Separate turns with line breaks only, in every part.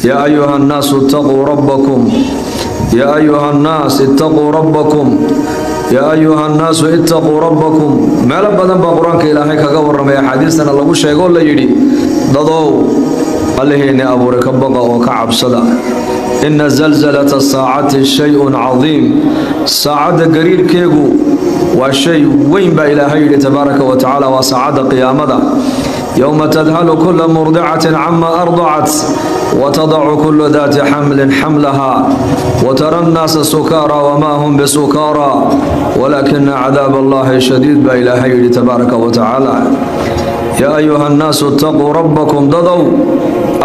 يا أيها الناس اتقوا ربكم يا أيها الناس اتقوا ربكم يا أيها الناس اتقوا ربكم ما لبدن بقرانك إلهي كغور رمي حديثنا لو شيغو لا يدي ددو الله إني أبو ركبقة وكعب صدا إن زلزلة الساعة شيء عظيم ساعة قرير كيغو وشيء وين با إلهي تبارك وتعالى وساعة قيامة يوم تذهل كل مرضعة عما أرضعت وتضع كل ذات حمل حملها وترى الناس سكارى وما هم بسكارى ولكن عذاب الله شديد بإلهي تبارك وتعالى يا أيها الناس اتقوا ربكم ضدوا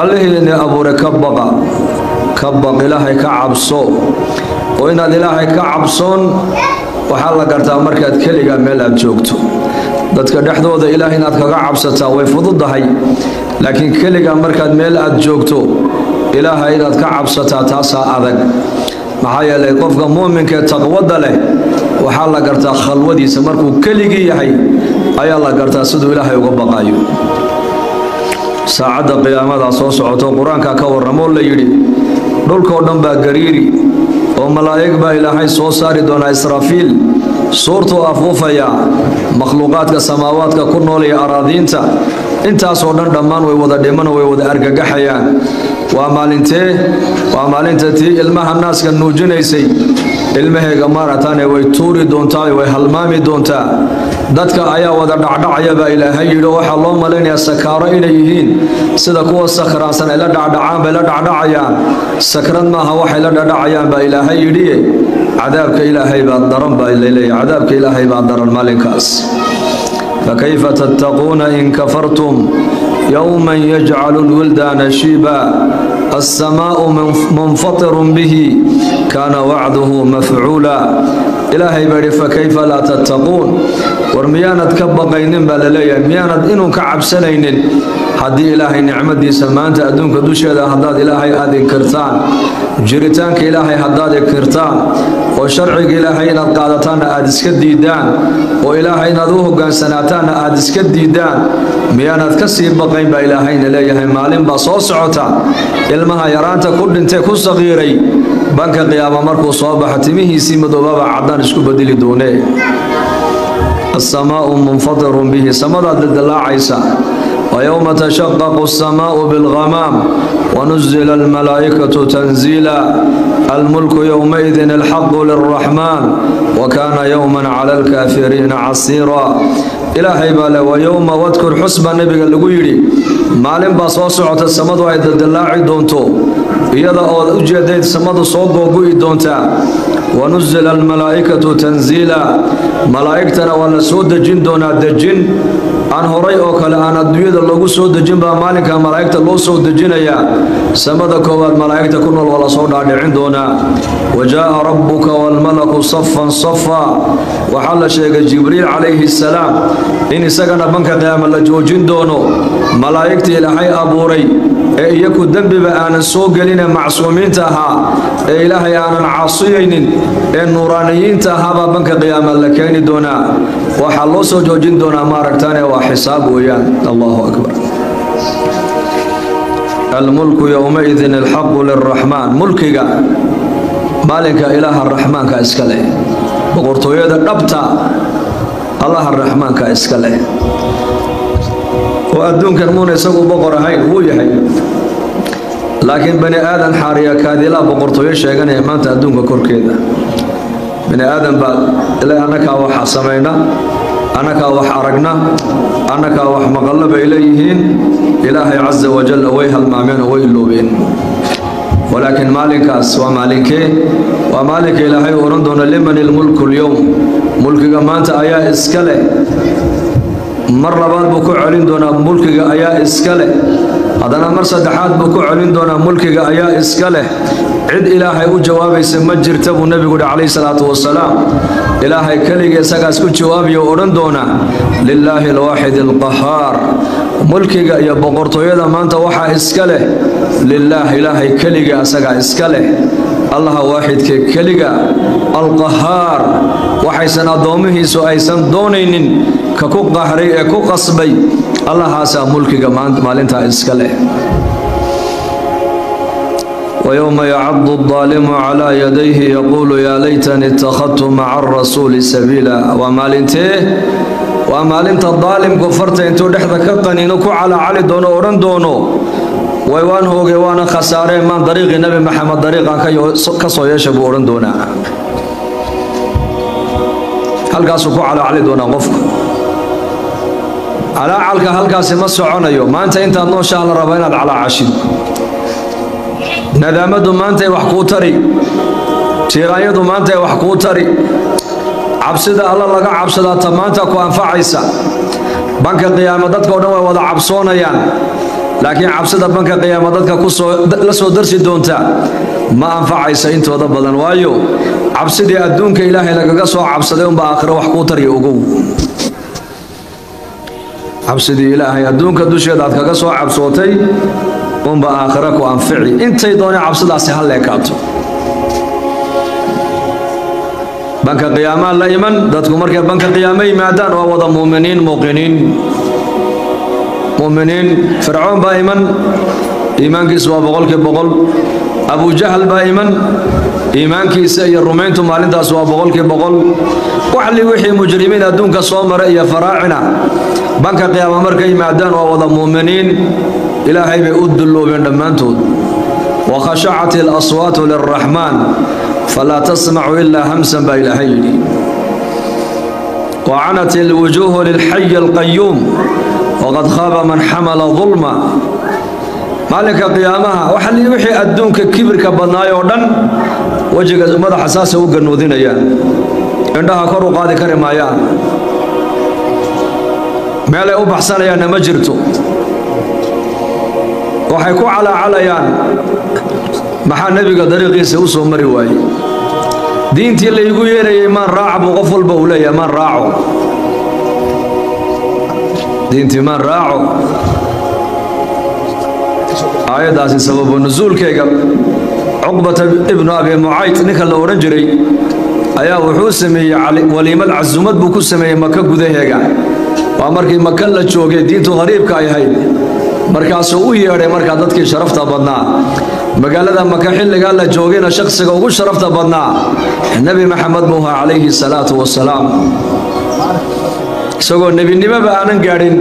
الله إني أبو ركبقة كبق إلهي كعبصو وإن إلهي كعبصون وحال قرتا مركز كليغا ميل أد جوجتو dadka dhaxdooda ilaahay inaad kaga cabsataa way fududahay laakiin kaliga markaad meel aad joogto ilaahay inaad ka cabsataa taasa adag maxaa yeelay qofka muuminka taqwada leh waxa la gartaa khalwadiisa markuu kaligi yahay ayaa la gartaa sidoo ilaahay uga baqayo saacada qiyaamada soo socoto quraanka ka waramo la yiri dhulka dhan baa gariiri oo malaa'ig baa ilaahay soo saari doona Israafiil suurtu afuufaya makhluuqaadka samaawaadka ku nool ee araadiinta intaas oo dhan dhammaan way wada dhiman way wada argagaxayaan waa maalinta tii ilmaha naaska nuujinaysay ilmaheega maarataane way tuuri doontaa way halmaami doontaa dadka ayaa wada dhacdhacaya baa ilaahay yidhi waxa loo maleynayaa sakaaro inay yihiin sida kuwa sakhraansan ay la dhacdhacaan bay la dhacdhacayaan sakrad maaha waxay la dhacdhacayaan baa ilaahay yidhi عذابك إلهي بادرن بايلي عذابك إلهي بادرن مالكاس فكيف تتقون إن كفرتم يوما يجعل الولدان شيبا السماء منفطر به كان وعده مفعولا إلهي باري فكيف لا تتقون ورميانة كبقين بالليا ميانة إنو كعب سنين حدي إلهي نعمة دي سمانت أدونك دوشي هذا حداد إلهي آذي كرتان جريتانك إلهي حداد كرتان وشرعك إلهي نتقادتان آدسك ديدان وإلهي ندوه قان سناتان آدسك ديدان ميانة كسي بقين با إلهي نليهي مالين بصوص عطا إلمها يرانتا كل انتي كل صغيري بانك قيامة مركو صوابة حتميه سيمدو بابا عدان اسكو بدلي دوني السماء منفطر به سمد ضد الله عيسى ويوم تشقق السماء بالغمام ونزل الملائكة تنزيلا الملك يومئذ الحق للرحمن وكان يوما على الكافرين عصيرا إلهي بالا ويوم واذكر حسب النبي اللي مالين باصوصعة السمد وعيد الدلاعي دونتو إذا أجدت السمد صوب وقوي دونتا ونزل الملائكة تنزيلا ملائكتنا ولا سود جن دونا الدجن عن هراي أوكل أنا الدنيا اللي سود جن بمالك ملائكة لو سود جنيا سمدك والملائكة كنا ولا صود عندنا وجاء ربك والملك صفا صفا وحل شيخ جبريل عليه السلام إن سكن بنك قيام اللجوجين دونو ملائكة إلهي أبوري إياكو الدنب بأن السوق لنا معصومين تها إلهي أنا عاصيين النورانيين تها بنك قيام اللكين دونا وحلو سوجوجين دونا ماركتاني وحساب ويان الله أكبر الملك يومئذ الحق للرحمن ملكك مالك إله الرحمن كإسكاله بقرطو يدا قبتا الله الرحمن كإسكاله وأدون كرمون يسوق بقرة هاي هو يحي لكن بني آدم حاريا كادلا بقرطو يشيغان يمان تأدون كور كيدا بني آدم بعد إلا أنك وح سمينا أنك وح عرقنا أنك وح مغلب إليهين إلهي عز وجل ويها المامين ويلوبين ولكن مالك ومالك إلهي ورندون لمن الملك اليوم ملك قمانت أيا إسكاله مرة بعد بكو علين دونا ملكك أيا إسكاله هذا مر صدحات بكو علين دونا ملكك أيا إسكاله عد إلهي وجوابي سمجر تبو النبي عليه الصلاة والسلام إلهي كليك سقاس كل جوابي ورندونا لله الواحد القهار ملكك يا بقرطو يدا ما أنت وحى إسكاله لله إلهي كليك سقا إسكاله الله واحد كليك القهار وحيسن دومه سويسن دونين ككو قهري كو قصبي الله هاسا ملكك مالنتا إسكاله ويوم يعض الظالم على يديه يقول يا ليتني اتخذت مع الرسول سبيلا وما لنت الظالم كفرت انتو دحدك قنينكو على علي دونو ورن دونو ويوان هوغي وانا خسارين من طريق النبي محمد طريقا كسو يشبو ورن دونا هل قاسوكو على علي دونا قفك على علك هل قاسي ما سعونيو ما انت نو شاء الله ربينا على عاشد ندامدو ما انت وحكو تري تيرايدو ما انت وحكو تري عبسدا الله لغا عبسدا تمانتا كو انفعيسا بنك قيامه ددكو دhan way wada cabsoonayaan laakiin cabsida banka qiyaamada dadka ku soo la soo darsi doonta ma anfacaysa intooda badan waayo cabsidii adduunka ilaahay lagaga soo cabsaday un ba aakhiro wax ku tariyo ugu cabsidii ilaahay adduunka dusheeda aad kaga soo cabsootay un ba aakhiro ku anfici intay doonay cabsidaasi hal leekaato banka qiyaama la iman dadku markay banka qiyaama yimaadaan waa wada muuminiin muqiniin مؤمنين فرعون بايمن إيمان كيس وابغول كبغول أبو جهل بايمن إيمان كيس الرومين تمالين تاس وابغول كبغول وحلي وحي مجرمين أدون كصومر يا فراعنة بنك قيامة مركي معدان ووضع مؤمنين إلهي بيؤد اللو بين دمانتود وخشعت الأصوات للرحمن فلا تسمع إلا همسا بإلهي وعنت الوجوه للحي القيوم وقد خاب من حمل ظلما مالك قيامها وحلي وحي أدونك كبرك بناي ودن وجهك مدى حساسه وقنودين ايان عندها كرو قادي كريم ايان مالي أبحسن ايان مجرتو وحيكو على عليان محا نبيك طريقي سيوسو مريواي دينتي اللي يقول يري من راعب وغفل بولي من راعو دينتي من راعو آياداسي سبب النزول كيغا عقبة ابن أبي معيط نكا لو رنجري أيا وحو سمي وليما العزومات بوكو سمي مكا قدهيغا ومركي مكا لجوغي دينتو غريب كاي هاي مركاسو ويهاري مركا دادكي شرفتا بدنا مقالة مكا حلقا لجوغينا شخصيغا وغو شرفتا بدنا النبي محمد موها عليه الصلاة والسلام isagoo nebinimaba aanan gaadhin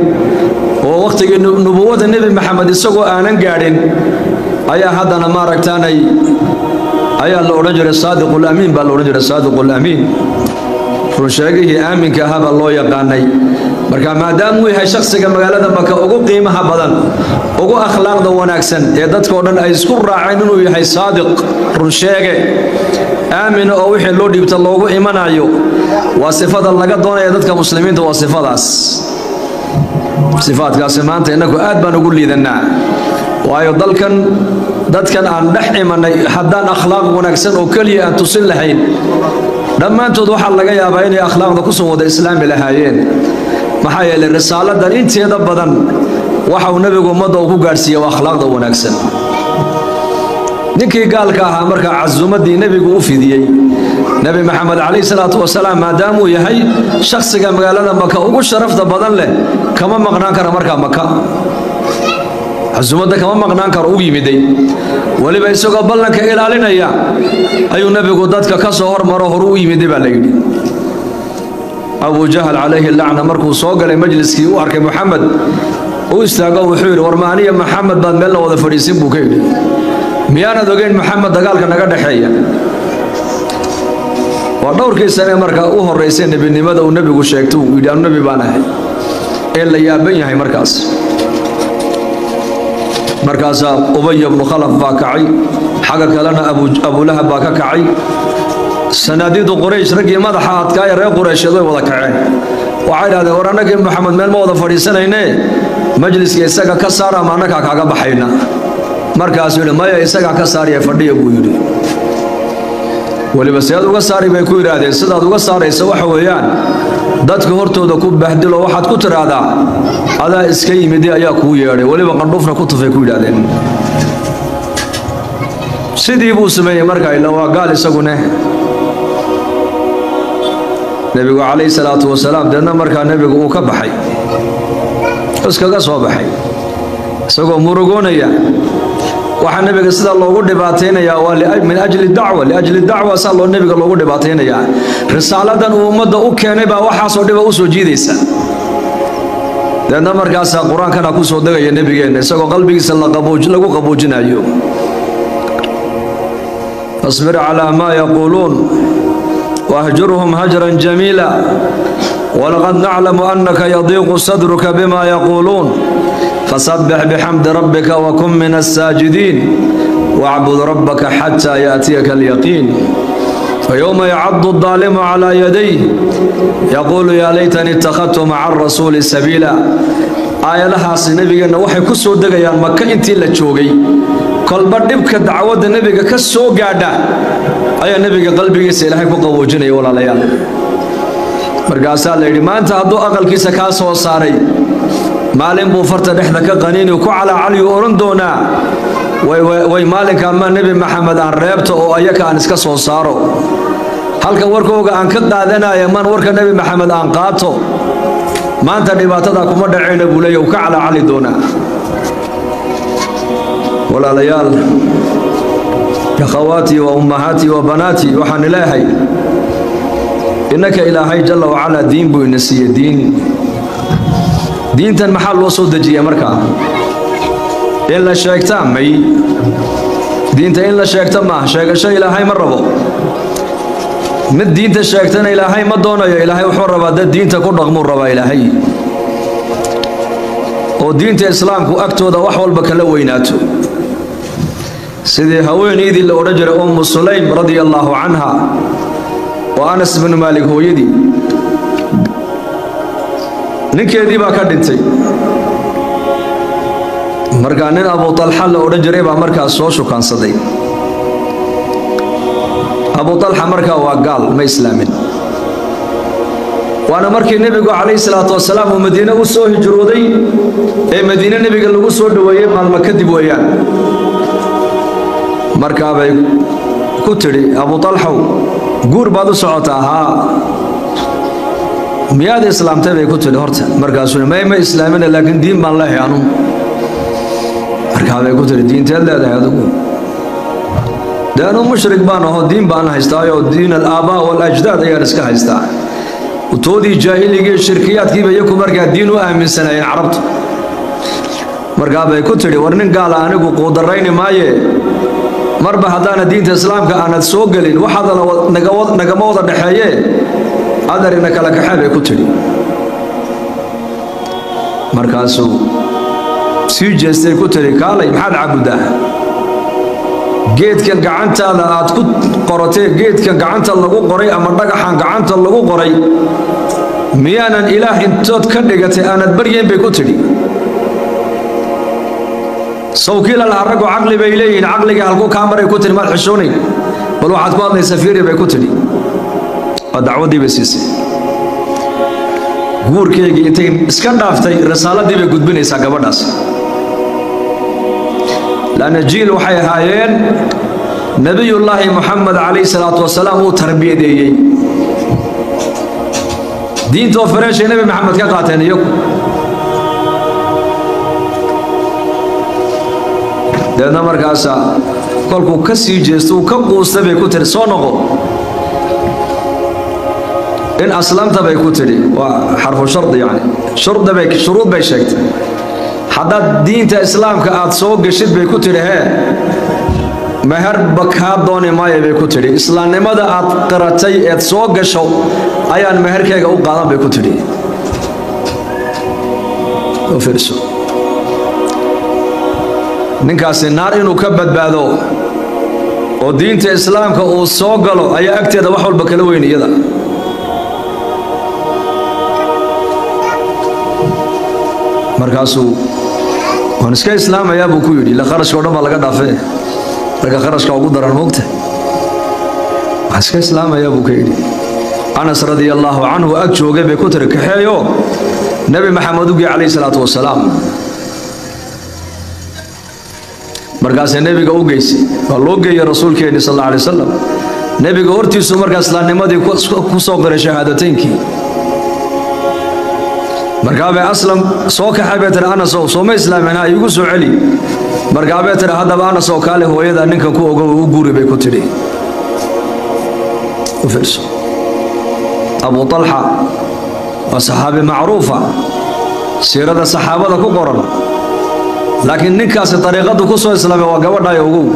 oo waqtigii nubuwada nebi maxamed isagoo aanan gaadhin ayaa haddana maaragtaanay ayaa la odhan jiray saadiqul amiin baa la odhan jiray saadiqul amiin runsheegihii aaminka ahaa baa loo yaqaanay marka maadaamuu yahay shakhsiga magaalada maka ugu qiimaha badan ugu akhlaaqda wanaagsan ee dadka oo dhan ay isku raaceen inuu yahay saadiq runsheege آمن أو وحي اللو ديبت اللوغو إيمانايو وصفات اللغة دونا يددك مسلمين تو صفات صفات كاسمانتا إنكو آدبا نقول لي ذننا وآيو دالكن دادكن عن دحي من حدان أخلاق ونكسن وكلي أن تصل لحين لما أنتو دوحا اللغة يابايني أخلاق دكسو ودا إسلام لحايين محايا للرسالة دان انت يدبدا وحاو نبيكو مدى وكو قارسية وأخلاق دا ونكسن ninkii gaalka ahaa marka casuumadii nabigu u fidiyay nabi maxamed kaleey salaatu wasalaam maadaamuu yahay shakhsiga magaalada maka ugu sharafta badan leh kama maqnaan kara marka maka casuumada kama maqnaan karo u yimiday waliba isagoo ballanka ilaalinaya ayuu nabigu dadka ka soo hormaro hor u yimiday baa la yiri Abu Jahl alayhi la'na markuu soo galay majliskii uu arkay Muhammad uu istaago wuxuu yiri warmaaniya Muhammad baan meel wada fadhiisin buu ka yiri miyaana dogeyn maxamed dagaalka naga dhaxeeya waa dhowrkii sane marka uu horeysay nabinimada uu nabigu sheegtay uu yidhi nabi baan ahay ee la yaaban yahay markaas Ubay ibn Khalaf baa kacay xaga kalena Abu Lahab baa ka kacay sanadiidu Quraysh ragii madaxa adkaay reer Quraysh way wada kaceen waxay yiraahdeen war anagii maxamed meel ma wada fadhiisanayne majliska isaga ka saara ma anaka kaaga baxayna markaas uu maya isaga ka saariya fadhiya buu yiri waliba sayad uga saari bay ku yiraahdeen sidaad uga saarayso waxa weeyaan dadka hortooda ku bahdilo waxaad ku tiraadaa adaa iska yimid ayaa ku yeeray waliba qandhufna ku tufay ku yiraahdeen sidii buu sameeyay markaa ila waa gaal isaguna nabigu kaleey salaatu wasalaam dadna markaa nabigu uu ka baxay iskaga soo baxay isagoo murugoonaya waxa nabiga sida loogu dhibaateenaya waa min ajli dacwa sa loo nabiga loogu dhibaateenaya risaaladan uu ummadda u keenay baa waxa soo dhiba u soo jiidaysa dadna markaas quraanka ku soo dagaya nabigeena isagoo qalbigiisa lagu qaboojinayo asbir ala ma yaqulun wahjurhum hajran jamila ولقد نعلم أنك يضيق صدرك بما يقولون فسبح بحمد ربك وكن من الساجدين واعبد ربك حتى يأتيك اليقين فيوم يعض الظالم على يديه يقول يا ليتني اتخذت مع الرسول سبيلا آية لها سنبينا وحي كسو دقيان مكة انتي لتشوغي كل بدبك دعوة النبي كسو قاعدة آية نبي قلبي سيلحي كقوجني ولا ليال markaasaa la yidhi maanta hadduu aqalkiisa kaa soo saaray maalin buu farta dhexda ka qaniini ku calacaliyu oran doonaa way maalinka ma nebi maxamed aan reebto oo ayaka aan iska soo saaro halka warkooga aan ka qaadanaya man warka nebi maxamed aan qaato maanta dhibaatada kuma dhacayna buu leeyahay ka calacali doonaa walaalayaal ya khawaati wa ummahaati wa banaati waxaan ilaahay إنك إلهي جل وعلا دين بو نسي دين تن محل وصول دجية مركا إلا شاكتا مي دين تن إلا شاكتا ما شاك الشيء إلهي مربو من دين تشاكتنا إلهي مدونا يا إلهي وحور ربا ده دين تكون رغمور ربا إلهي ودين تإسلام كو أكتو ده وحول بكالويناتو سيدي هوين إيدي اللي أرجر أم سليم رضي الله عنها وأنس بن مالك هو يدي نكيدي با كدنتي marka nin Abu Talha la oran jiray ba markaas soo shukaansaday Abu Talha markaa waa gaal ma islaamin waana markii nabigu kaleey salaatu wasalaam uu Madiina u soo hijrooday ee Madiina nabiga lagu soo dhaweeyay maalmo kadib weeyaan markaa bay ku tiri Abu Talha guur baad u socotaa haa miyaad islaamtay bay ku tiri horta markaasuu ma islaamin laakiin diin baan leeyahay anu markaa bay ku tiri diinteed leedahay adigu daanu mushrik baan aho diin baan haystaayo diin al-aabaa wal ajdaad ayaan iska haystaa toodii jaahiliga shirkiyaadkii bay ku markaa diin u aaminsanayeen carabtu markaa bay ku tiri war nin gaal anigu qoodarayni maaye marba hadana diinta islaamka aanad soo galin waxa naga wada dhaxeeyay adarina kala kaxay ku tiri markaasuu si jeestay ku tiri kaalay maxaad caabudaa geedkan gacantaada aad ku qoratay geedkan gacanta lagu qoray ama dhagaxan gacanta lagu qoray miyaanan ilaah intood ka dhigatay aanad bariyeen bay ku tiri سوكيل العرق وعقلي بيلين عقلي هالكو كاميرا كتر ما تحشوني بل واحد قال لي سفيري بكتري الدعوة دي بسيسي غور كيجي انتي اسكندافتي الرسالة دي بيقود بني ساقباداس لأن جيل وحي هايين نبي الله محمد عليه الصلاة والسلام هو تربية دي دين توفرش نبي محمد كقاتين يوم deedna markaas kolku ka sii jeesto ka qoostay bay ku tiri soo noqo in aslamta bay ku tiri waa xarfu shart yani shuruud bay sheegtay hadda diinta islaamka aad soo gashid bay ku tiri meher baka dooni maayo bay ku tiri islaamnimada aad qaratay ee soo gasho ayaan meherkayga u qaadan bay ku tiri oo fiirso ninkaasi naar inuu ka badbaado oo diinta islaamka uu soo galo ayaa agteeda wax walba kala weyn iyada markaasuu waan iska islaamayaa buu ku yidhi la kharashka oo dhan baa laga dhaafay laga kharashka ugu daran moogta waan iska islaamayaa buu ka yidhi Anas radiyallahu anhu ag joogay bay ku tiri kaxeeyo nabi maxamed ugi calayhi salaatu wasalaam markaas nabiga u geysay waa loo geeyay rasuulkeena sallallahu alayhi wasallam nabiga hortiisu markaas islaamnimadii ku soo qiray shahaadateynki markaabe aslam soo kaxay bay tiri Anas oo soo ma islaamina igu soo celi markaabe tiri hadaba Anas oo kale hooyada ninka ku ogow u guuri bay ku tiri u fiirso Abu Talha wa saxaabi macruufa siirada saxaabada ku qoran laakiin ninkaas dariiqadu ku soo islaamay waa gabadha ogow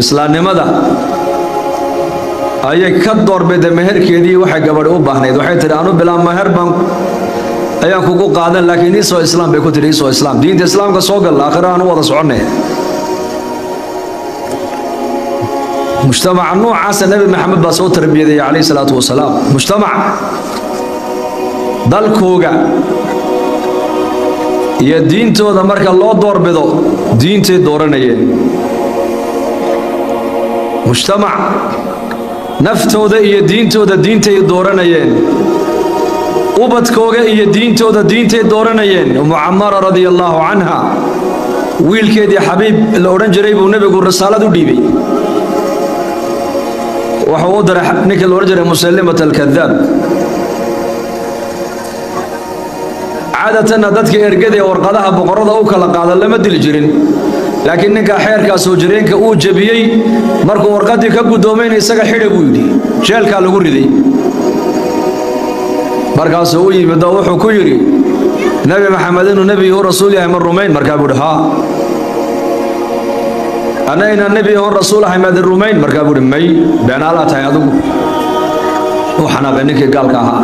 islaamnimada ayay ka doorbideen meherkeedii waxay gabadh u baahnayd waxay tiri aanu bilaa meher baan ayaan kugu qaadan laakiin isoo islaam bay ku tiri isoo islaam diinta islaamka soo gal aakhira aan wada soconay mujtamac noocaas nabi maxamed baa soo tarbiyaday alayhi salaatu wasalaam mujtamac dalkooga iyo diintooda marka loo doorbido diintay dooranayeen mujtamac naftooda iyo diintooda diintay dooranayeen ubadkooga iyo diintooda diintay dooranayeen Muammara radiyallahu anha wiilkeedii Xabiib la oran jiray buu nabigu risaalad u dhiibay waxa uu diray ninka la oran jiray Musaylimat al-Kadhab caadatan dadka ergada warqadaha boqorada u kala qaadan lama dil jirin laakiin ninka xeerka soo jireenka uu jabiyay markuu warqadii ka gudoomeynay isaga xidhay buu yiri jeelka lagu riday markaas uu yimid wuxuu ku yiri nabi maxamed inuu nabi iyo rasuul yahay mar rumayn markaa buu dhahaa ana ina nabi iyo rasuul yahay ma rumayn markaa buu may beenaala tahay adigu oo xanaaqay ninkii gaalka ahaa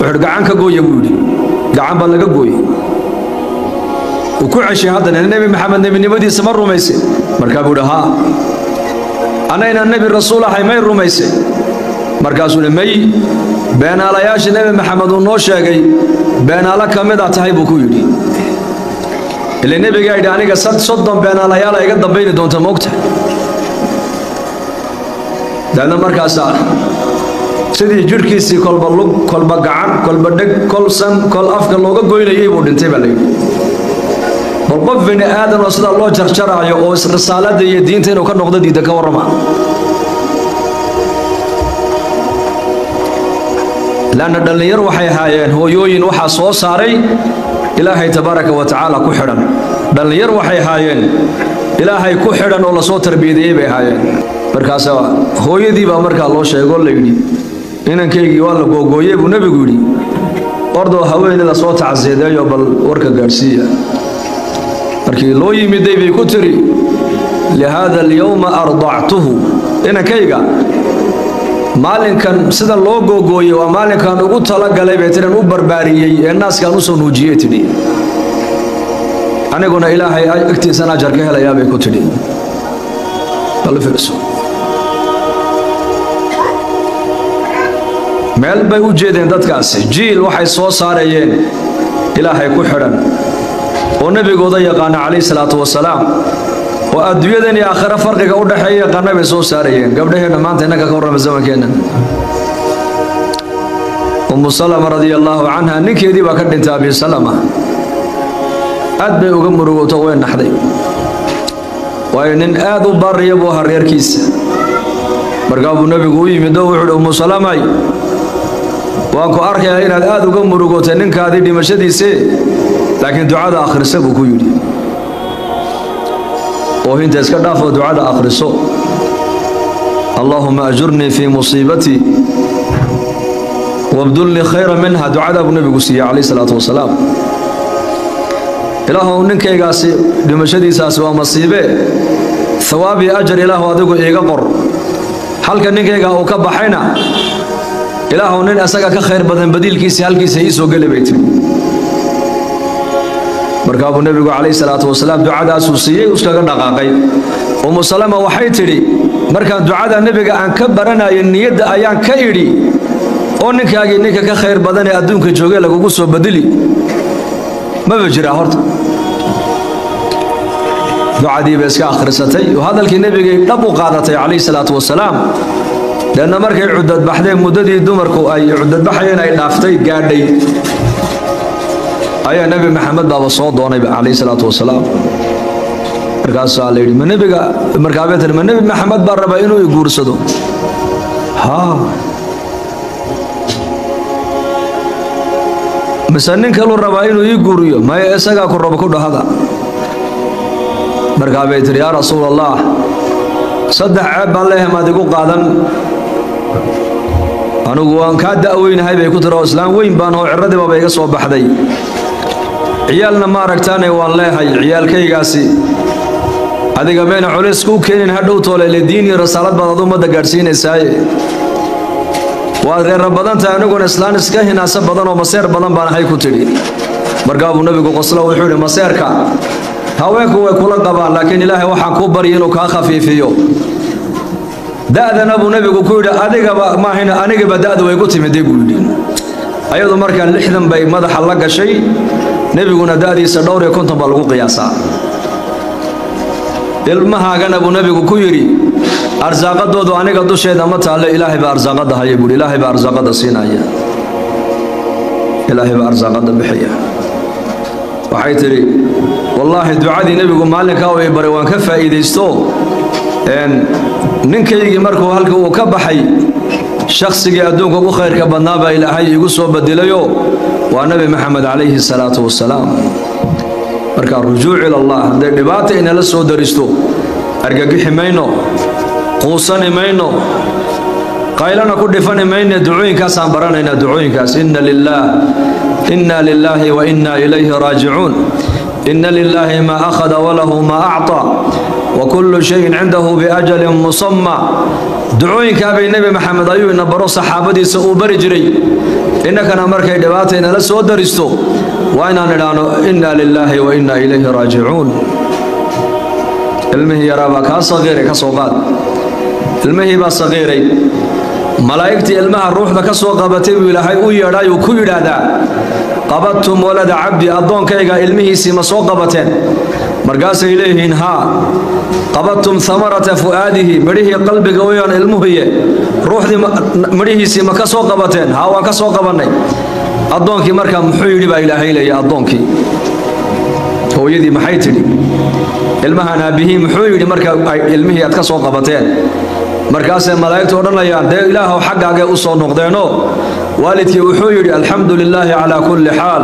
wuxuu gacan ka gooyay buu yiri gacan baa laga gooyay ku ceshay hadana nabi maxamed nabinimadiisa ma rumaysay markaa buu dhahaa ana ina nabi rasuul ahay may rumaysay markaasuu may beenaalayaasha nabi maxamed uu noo sheegay beenaala kamid ah tahay buu ku yiri ilaa nabiga ay aniga 30 beenaalayaal iga dambeeyay doonta moogta dana markaas sidii jirkiisii kolba lug kolba gacan kolba dheg kol san kol afka looga goynayay buu dhintay baa leeyahay qof bini aadan oo sida loo jarjarayo oo risaalada iyo diinta inuu ka noqdo diida ka warama laana dhalinyar waxay haayeen hooyooyin waxa soo saaray ilaahay tabaaraka wa tacaala ku xidhan dhalinyar waxay haayeen ilaahay ku xidhan oo la soo tarbiyadiyay bay haayeen markaas hooyadii baa markaa loo sheego la yiri inankaygi waa la googooyay buu nabigu yiri ordo haweeneyda soo tacsiideeyo bal warka gaarsiiya markii loo yimiday bay ku tiri lihada al-yawma arda'tuhu inankayga maalinkan sida loo googooyay waa maalinkan ugu tala galay bay tiran u barbaariyay ee naaskan u soo nuujiyay tiri aniguna ilaahay agtiisa ajar ka helayaa bay ku tiri bal fiirso meel bay u jeedeen dadkaasi jiil waxay soo saarayeen ilaahay ku xidhan oo nabigooda yaqaan alayhi salaatu wasalaam oo adduunyadan iyo aakhira farqiga u dhaxeeya qanabay soo saarayeen gabdhaheena maanta inaka ka warama zamankeena Salama radiyallahu anha ninkeedii baa ka dhintay Abi Salama aad bay uga murugooto way naxday way nin aad u bariyo buu hareerkiisa markaa buu nabigu u yimid oo wuxuu Salama waan ku arkayaa inaad aad uga murugootay ninkaadii dhimashadiisa laakiin ducada akhriso buu ku yiri oo inta iska dhaafo ducada akhriso Allahumma ajurni fi musibati wabdul li khayran minha ducada abu nabigu siya alayhi salatu wasalaam ilaahu ninkaygaasi dhimashadiisaas waa masiibe thawaabi ajr ilaahu adigu iiga qor halka ninkayga uu ka baxayna ilaahu nin asaga ka khayr badan badilkiisa halkiisa ii soo galabaytay markaa abu nabigu alayhi salaatu wasalaam ducadaas uu siiyay iskaga dhaqaaqay Salama waxay tiri markaan ducada nabiga aan ka baranayo niyada ayaan ka idhi oo ninkaagi ninka ka khayr badan ee adduunka joogay lagu soo badili ma jira horta ducadii bay iska akhrisatay oo hadalkii nabiga dhab u qaadatay alayhi salaatu wasalaam لأن مركي عدد بحدين مددي دمركو أي عدد بحدين أي نافتي قاعدي أي نبي محمد بابا صوت عليه الصلاة والسلام مركز عليه من نبي مركابات من نبي محمد باربا إنه يقول صدو ها مسنين كلو رباينو يقولوا ما يسقى كرب كله هذا مركب بيت يا رسول الله صدق عيب الله ما تقول قادم أنا قوان كاد أوين هاي بيكون راسلان وين بانه عرض ما بيجي صوب حدي عيالنا ما ركتاني والله هاي عيال كي قاسي هذا كمان على سكوب كين هدو طول الدين رسالة بعضهم ما دقرسين الساي وغير ربنا تانو كون إسلام إسكاه ناس بدن ومسير بدن بان هاي كتير مرقاب النبي قصلا وحول مسير كا هواك هو كل قبا لكن الله وحى كبر ينو كخفيفيو دأذا نبو نبي كودا أديك ما هنا أنيك بدأ ويقول تمدي قولين أيضا مركان لحدن بي ماذا حلق شيء نبي قلنا دادي سدور يكون تبلغ قياسا المها كان أبو نبي كويري أرزاق دودو أنيك دوشي دمت على إلهي بأرزاق ده يقول إلهي بأرزاق ده سينايا إلهي بأرزاق ده بحيا وحيتري والله دعاء نبي قل مالك أو يبروان كفا إذا استو إن ninkaygi markuu halka uu ka baxay shakhsiga adduunka ugu khayrka badnaaba ilaahay igu soo badilayo waa nabi maxamed calayhi salaatu wasalaam marka rujuuc ila allah hadday dhibaato inala soo daristo argagixi mayno quusani mayno qaylana ku dhifani mayno ducooyinkaasaan baranaynaa ducooyinkaas inna lillahi wa inna ilayhi raajicuun inna lillahi ma akhada walahu ma acطى وكل شيء عنده بأجل مصمى دعوين كابي النبي محمد أيوه نبرو صحابتي سأوبر جري إنك أنا مركي دباتي إن لسه درستو وإنا نلانو إنا لله وإنا إليه راجعون المهي يرابا كصغير كصوغات المهي بصغيري ملائكتي المها الروح بكسو قبتي وإلهي ويراي وكل هذا قبضتم ولد عبدي أضون كيغا المهي سيما سو قبتين مرقاس إليه ها قبضتم ثمرة فؤاده مريه قلبك ويان المهي روح دي مريه سيما كسو قبتين ها كسو قبني أضونكي مركا محيري با إلهي لي أضونكي هو يدي محيتني المهنا به محيري مركا المهي أتكسو قبتين مركاس الملائكة ورنيان دي إله وحقا أصو نقدينو والدك وحيري الحمد لله على كل حال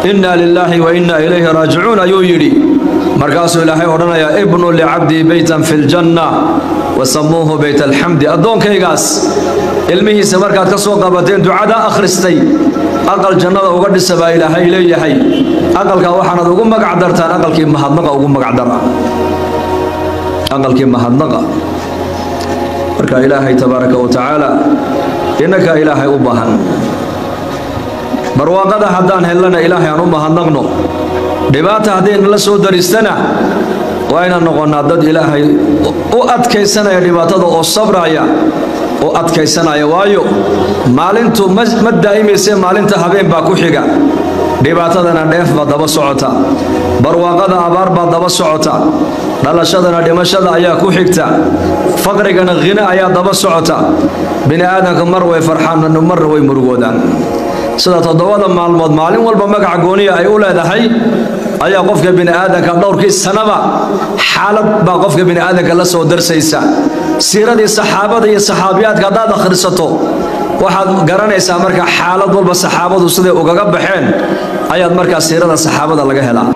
إنا لله وإنا إليه راجعون يويري مركاس إلهي ورنيا ابن لعبدي بيتا في الجنة وسموه بيت الحمد أدون كيغاس علمه سمركات كسو قبتين دعاء أخرستي أقل جنة وقد السبا إلهي إليه حي أقل كوحنا وقم مقعدرتان أقل كي مهدنقا وقم مقعدرا أقل كي مهدنقا مركا إلهي تبارك وتعالى إنك إلهي أبهن barwaaqada haddaan helana ilaahay aan u mahadnaqno dhibaata haddii la soo daristana waa inaan noqonnaa dad ilaahay u adkaysanaya dhibaatada oo sabraya oo adkaysanaya waayo maalintu ma daa'imayse maalinta habeen baa ku xiga dhibaatadana dheef baa daba socota barwaaqada abaar baa daba socota dhalashadana dhimashada ayaa ku xigta faqrigana ghina ayaa daba socota bini aadamka mar way farxaan mar way murugoodaan sida todobada maalmood maalin walba magac gooniya ay u leedahay ayaa qofka bini aadamka dhowrkii sanaba xaalad baa qofka bini aadamka la soo darsaysa siiradii saxaabada iyo saxaabiyaadka hadaad akhrisato waxaad garanaysaa marka xaalad walba saxaabadu siday ugaga baxeen ayaad markaa siirada saxaabada laga helaa